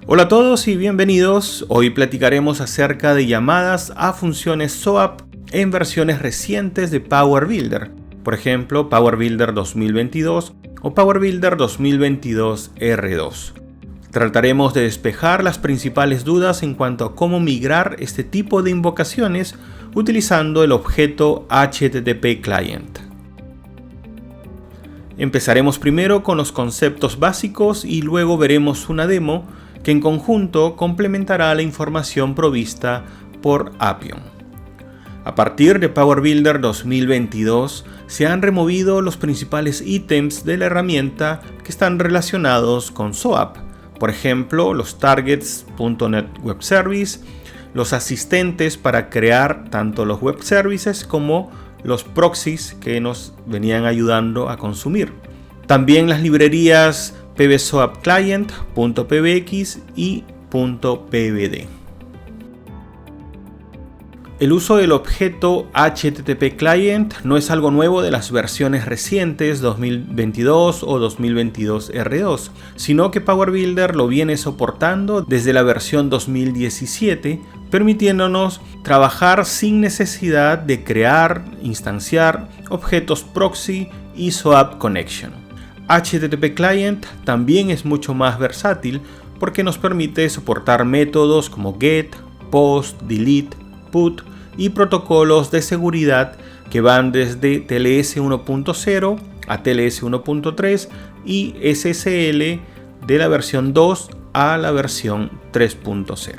Hola a todos y bienvenidos. Hoy platicaremos acerca de llamadas a funciones SOAP en versiones recientes de Power Builder. Por ejemplo, Power Builder 2022 o Power Builder 2022 R2. Trataremos de despejar las principales dudas en cuanto a cómo migrar este tipo de invocaciones utilizando el objeto HTTP Client. Empezaremos primero con los conceptos básicos y luego veremos una demo que en conjunto complementará la información provista por Appium. A partir de Power Builder 2022 se han removido los principales ítems de la herramienta que están relacionados con SOAP, por ejemplo los targets.NET Web Service, los asistentes para crear tanto los web services como los proxies que nos venían ayudando a consumir. También las librerías pbsoap client, .pbx y .pbd. El uso del objeto HTTP Client no es algo nuevo de las versiones recientes 2022 o 2022 R2, sino que Power Builder lo viene soportando desde la versión 2017, permitiéndonos trabajar sin necesidad de crear, instanciar objetos proxy y SOAP Connection. HTTP Client también es mucho más versátil porque nos permite soportar métodos como GET, POST, DELETE, PUT y protocolos de seguridad que van desde TLS 1.0 a TLS 1.3 y SSL de la versión 2 a la versión 3.0.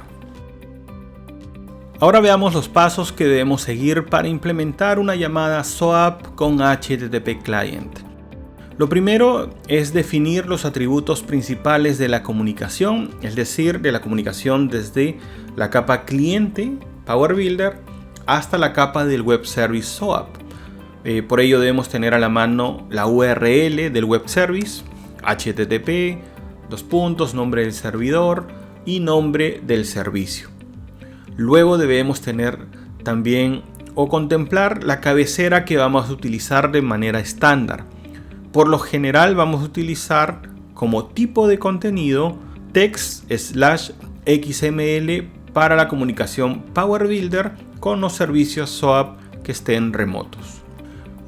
Ahora veamos los pasos que debemos seguir para implementar una llamada SOAP con HTTP Client. Lo primero es definir los atributos principales de la comunicación, es decir, de la comunicación desde la capa cliente Power Builder hasta la capa del web service SOAP. Por ello debemos tener a la mano la URL del web service, HTTP, nombre del servidor y nombre del servicio. Luego debemos tener también o contemplar la cabecera que vamos a utilizar de manera estándar. Por lo general vamos a utilizar como tipo de contenido text/XML para la comunicación Power Builder con los servicios SOAP que estén remotos.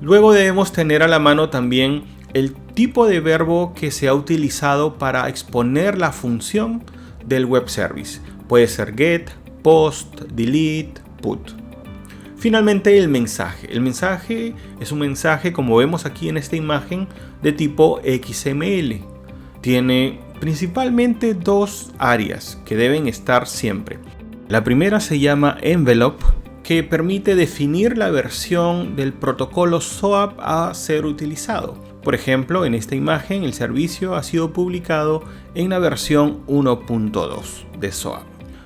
Luego debemos tener a la mano también el tipo de verbo que se ha utilizado para exponer la función del web service. Puede ser GET, POST, DELETE, PUT. Finalmente el mensaje. El mensaje es un mensaje, como vemos aquí en esta imagen, de tipo XML. Tiene principalmente dos áreas que deben estar siempre. La primera se llama envelope, que permite definir la versión del protocolo SOAP a ser utilizado. Por ejemplo, en esta imagen el servicio ha sido publicado en la versión 1.2 de SOAP.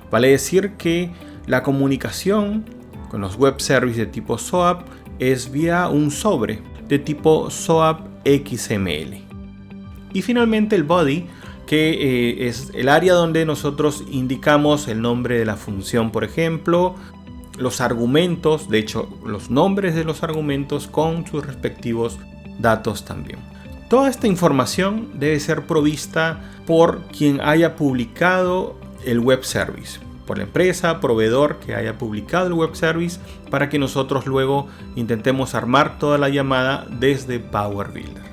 Vale decir que la comunicación con los web services de tipo SOAP es vía un sobre de tipo SOAP XML. Y finalmente el body, que es el área donde nosotros indicamos el nombre de la función, por ejemplo, los argumentos, de hecho los nombres de los argumentos con sus respectivos datos también. Toda esta información debe ser provista por quien haya publicado el web service, por la empresa, proveedor que haya publicado el web service, para que nosotros luego intentemos armar toda la llamada desde Power Builder.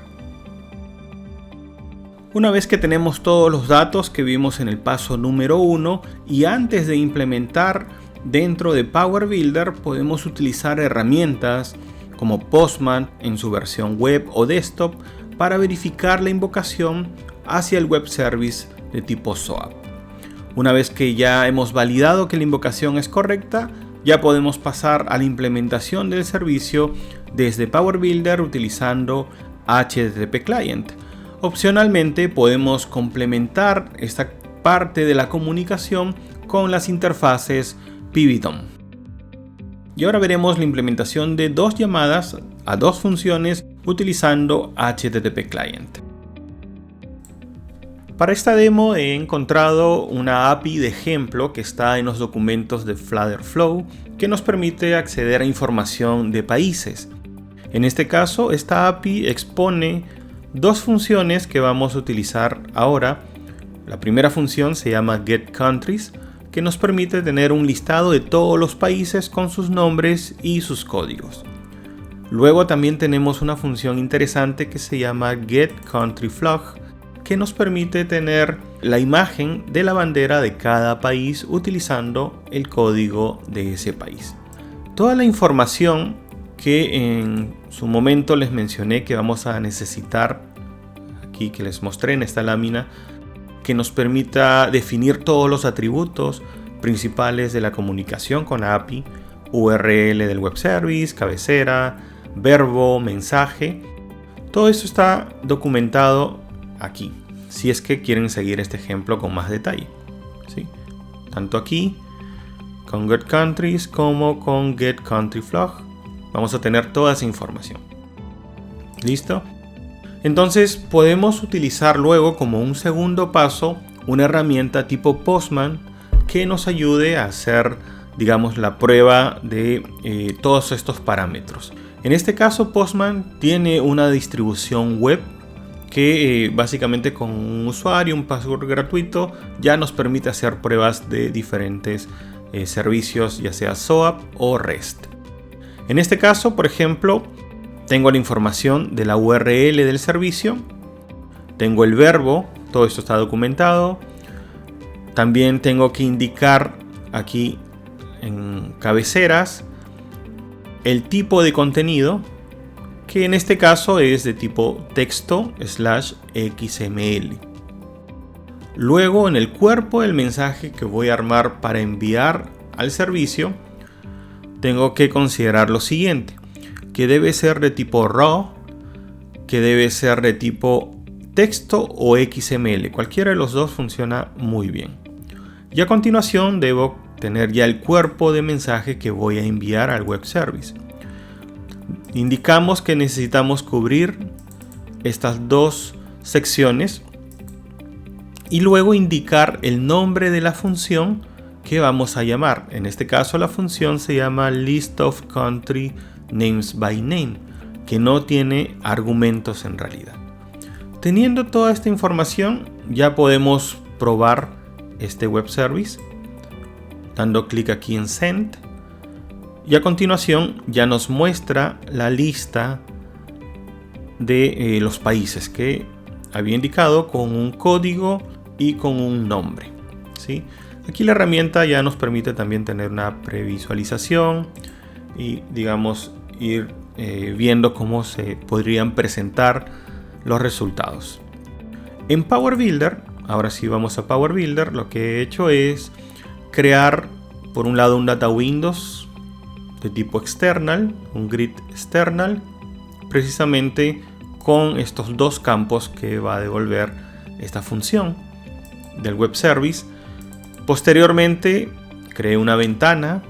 Una vez que tenemos todos los datos que vimos en el paso número 1 y antes de implementar dentro de Power Builder, podemos utilizar herramientas como Postman en su versión web o desktop para verificar la invocación hacia el web service de tipo SOAP. Una vez que ya hemos validado que la invocación es correcta, ya podemos pasar a la implementación del servicio desde Power Builder utilizando HTTP Client. Opcionalmente podemos complementar esta parte de la comunicación con las interfaces PBDOM. Y ahora veremos la implementación de dos llamadas a dos funciones utilizando HTTP Client. Para esta demo he encontrado una API de ejemplo que está en los documentos de Flutter/Flow que nos permite acceder a información de países. En este caso, esta API expone dos funciones que vamos a utilizar ahora La primera función se llama getCountries, que nos permite tener un listado de todos los países con sus nombres y sus códigos. Luego también tenemos una función interesante que se llama getCountryFlag, que nos permite tener la imagen de la bandera de cada país utilizando el código de ese país. Toda la información que en su momento les mencioné que vamos a necesitar, aquí que les mostré en esta lámina, que nos permita definir todos los atributos principales de la comunicación con la API, URL del web service, cabecera, verbo, mensaje. Todo esto está documentado aquí, si es que quieren seguir este ejemplo con más detalle, ¿sí? Tanto aquí con getCountries como con getCountryFlag vamos a tener toda esa información. ¿Listo? Entonces podemos utilizar luego como un segundo paso una herramienta tipo Postman que nos ayude a hacer, digamos, la prueba de todos estos parámetros. En este caso Postman tiene una distribución web que básicamente con un usuario, un password gratuito, ya nos permite hacer pruebas de diferentes servicios, ya sea SOAP o REST. En este caso, por ejemplo, tengo la información de la URL del servicio, tengo el verbo, todo esto está documentado. También tengo que indicar aquí en cabeceras el tipo de contenido, que en este caso es de tipo texto/XML. Luego, en el cuerpo del mensaje que voy a armar para enviar al servicio, tengo que considerar lo siguiente: que debe ser de tipo raw, que debe ser de tipo texto o XML. Cualquiera de los dos funciona muy bien. Y a continuación debo tener ya el cuerpo de mensaje que voy a enviar al web service. Indicamos que necesitamos cubrir estas dos secciones y luego indicar el nombre de la función que vamos a llamar. En este caso la función se llama listOfCountryNamesByName, que no tiene argumentos en realidad. Teniendo toda esta información, ya podemos probar este web service dando clic aquí en Send, y a continuación ya nos muestra la lista de los países que había indicado con un código y con un nombre, ¿sí? Aquí la herramienta ya nos permite también tener una previsualización y, digamos, ir viendo cómo se podrían presentar los resultados. En Power Builder, ahora sí vamos a Power Builder, lo que he hecho es crear por un lado un data windows de tipo external, un grid external, precisamente con estos dos campos que va a devolver esta función del web service. Posteriormente creé una ventana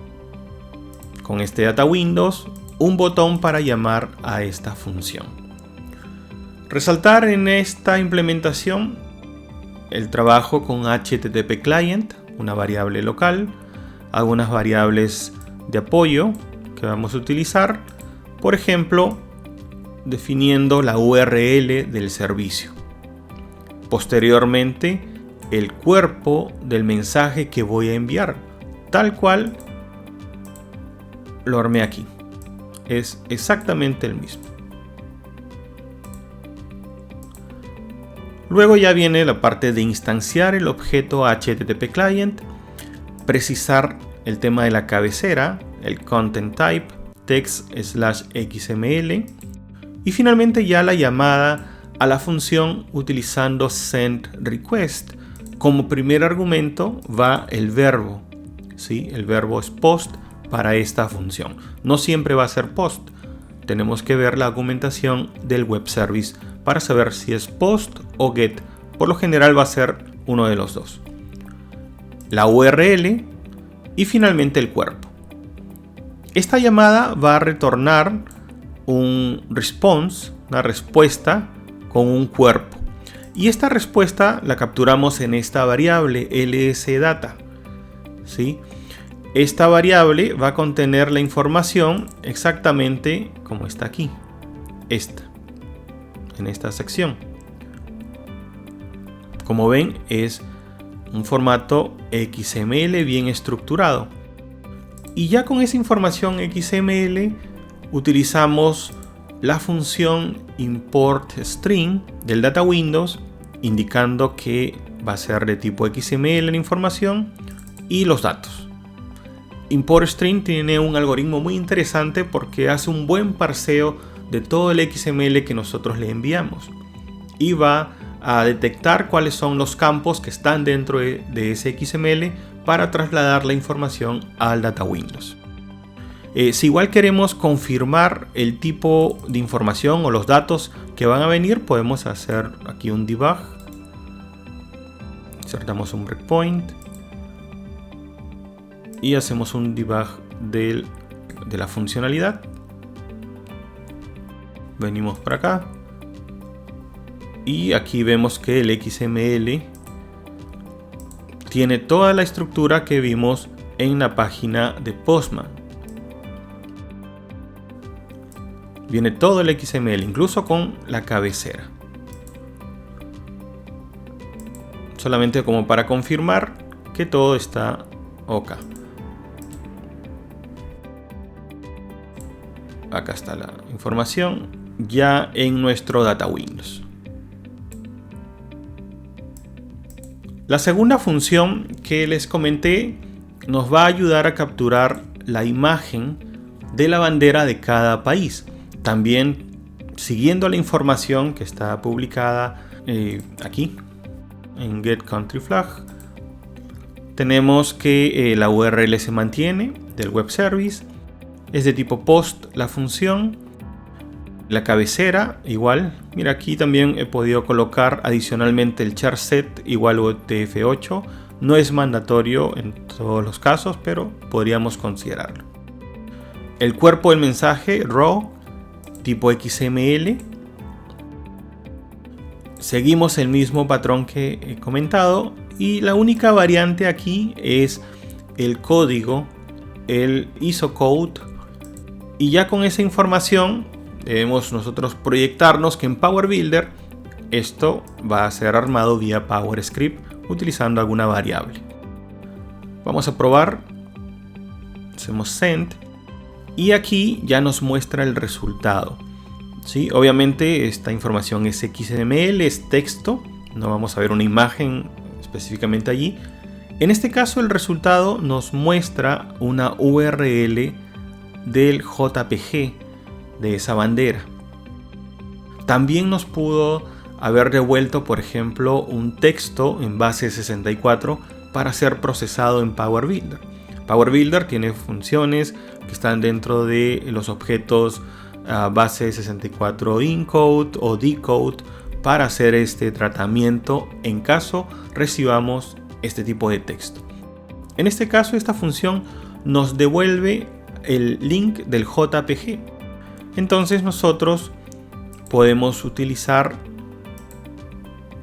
con este data windows, un botón para llamar a esta función. Resaltar en esta implementación el trabajo con HTTP Client, una variable local, algunas variables de apoyo que vamos a utilizar, por ejemplo, definiendo la URL del servicio. Posteriormente, el cuerpo del mensaje que voy a enviar, tal cual lo armé aquí. Es exactamente el mismo. Luego ya viene la parte de instanciar el objeto HTTP Client, precisar el tema de la cabecera, el content type, text/XML, y finalmente ya la llamada a la función utilizando sendRequest. Como primer argumento va el verbo, ¿sí? El verbo es post para esta función. No siempre va a ser post. Tenemos que ver la argumentación del web service para saber si es post o get. Por lo general va a ser uno de los dos. La URL y finalmente el cuerpo. Esta llamada va a retornar un response, una respuesta con un cuerpo. Y esta respuesta la capturamos en esta variable lsData, ¿sí? Esta variable va a contener la información exactamente como está aquí, en esta sección. Como ven, es un formato XML bien estructurado. Y ya con esa información XML utilizamos la función import string del Data Windows, indicando que va a ser de tipo XML la información y los datos. Import string tiene un algoritmo muy interesante porque hace un buen parseo de todo el XML que nosotros le enviamos y va a detectar cuáles son los campos que están dentro de ese XML para trasladar la información al Data Windows. Si igual queremos confirmar el tipo de información o los datos que van a venir, podemos hacer aquí un debug. Insertamos un breakpoint y hacemos un debug de la funcionalidad. Venimos por acá y aquí vemos que el XML tiene toda la estructura que vimos en la página de Postman. Viene todo el XML, incluso con la cabecera. Solamente como para confirmar que todo está OK. Acá está la información ya en nuestro Data Windows. La segunda función que les comenté nos va a ayudar a capturar la imagen de la bandera de cada país. También siguiendo la información que está publicada aquí en Get Country Flag, tenemos que la URL se mantiene del web service, es de tipo post la función, la cabecera igual. Mira, aquí también he podido colocar adicionalmente el char set igual UTF-8. No es mandatorio en todos los casos, pero podríamos considerarlo. El cuerpo del mensaje raw tipo XML. Seguimos el mismo patrón que he comentado y la única variante aquí es el código, el ISO code, y ya con esa información debemos nosotros proyectarnos que en Power Builder esto va a ser armado vía PowerScript utilizando alguna variable. Vamos a probar, hacemos send y aquí ya nos muestra el resultado. ¿Sí? Obviamente esta información es XML, es texto, no vamos a ver una imagen específicamente allí. En este caso el resultado nos muestra una URL del JPG de esa bandera. También nos pudo haber devuelto, por ejemplo, un texto en base 64 para ser procesado en Power Builder. Power Builder tiene funciones que están dentro de los objetos base 64 encode o decode para hacer este tratamiento en caso recibamos este tipo de texto. En este caso, esta función nos devuelve el link del JPG. Entonces nosotros podemos utilizar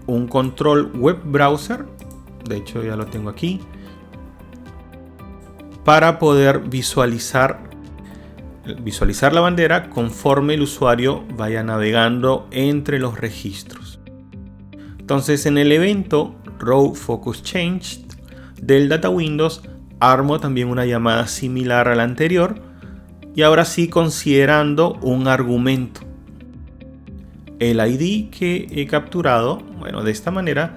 un control web browser, de hecho ya lo tengo aquí, para poder visualizar la bandera conforme el usuario vaya navegando entre los registros. Entonces en el evento Raw Focus Changed del Data Windows armo también una llamada similar a la anterior y ahora sí considerando un argumento. El ID que he capturado, bueno, de esta manera,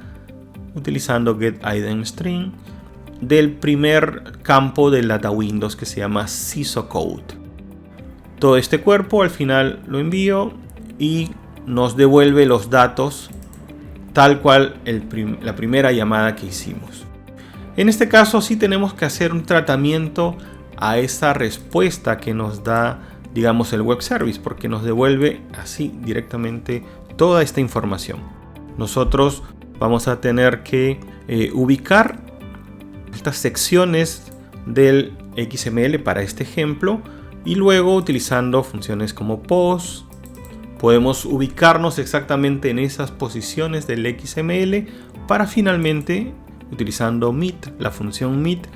utilizando getIdemString del primer campo del Data Windows que se llama sysocode. Todo este cuerpo al final lo envío y nos devuelve los datos tal cual la primera llamada que hicimos. En este caso sí tenemos que hacer un tratamiento a esa respuesta que nos da, digamos, el web service, porque nos devuelve así directamente toda esta información. Nosotros vamos a tener que ubicar estas secciones del XML para este ejemplo y luego utilizando funciones como pos podemos ubicarnos exactamente en esas posiciones del XML para finalmente, utilizando meet, la función meet,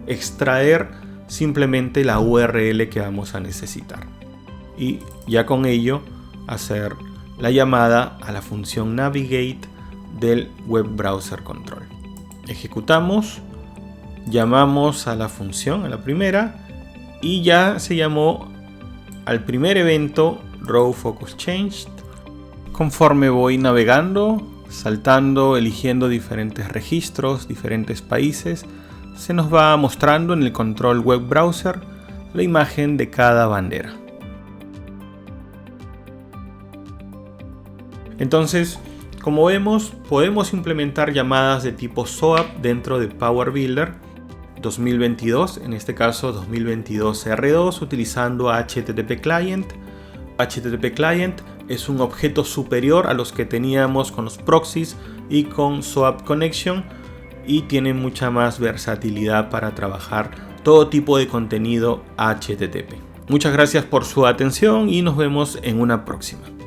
extraer simplemente la URL que vamos a necesitar y ya con ello hacer la llamada a la función navigate del Web Browser Control. Ejecutamos, llamamos a la función, a la primera, y ya se llamó al primer evento Row Focus Changed. Conforme voy navegando, saltando, eligiendo diferentes registros, diferentes países, se nos va mostrando en el control web browser la imagen de cada bandera. Entonces, como vemos, podemos implementar llamadas de tipo SOAP dentro de Power Builder 2022, en este caso 2022 R2, utilizando HTTP Client. HTTP Client es un objeto superior a los que teníamos con los proxies y con SOAP Connection, y tiene mucha más versatilidad para trabajar todo tipo de contenido HTTP. Muchas gracias por su atención y nos vemos en una próxima.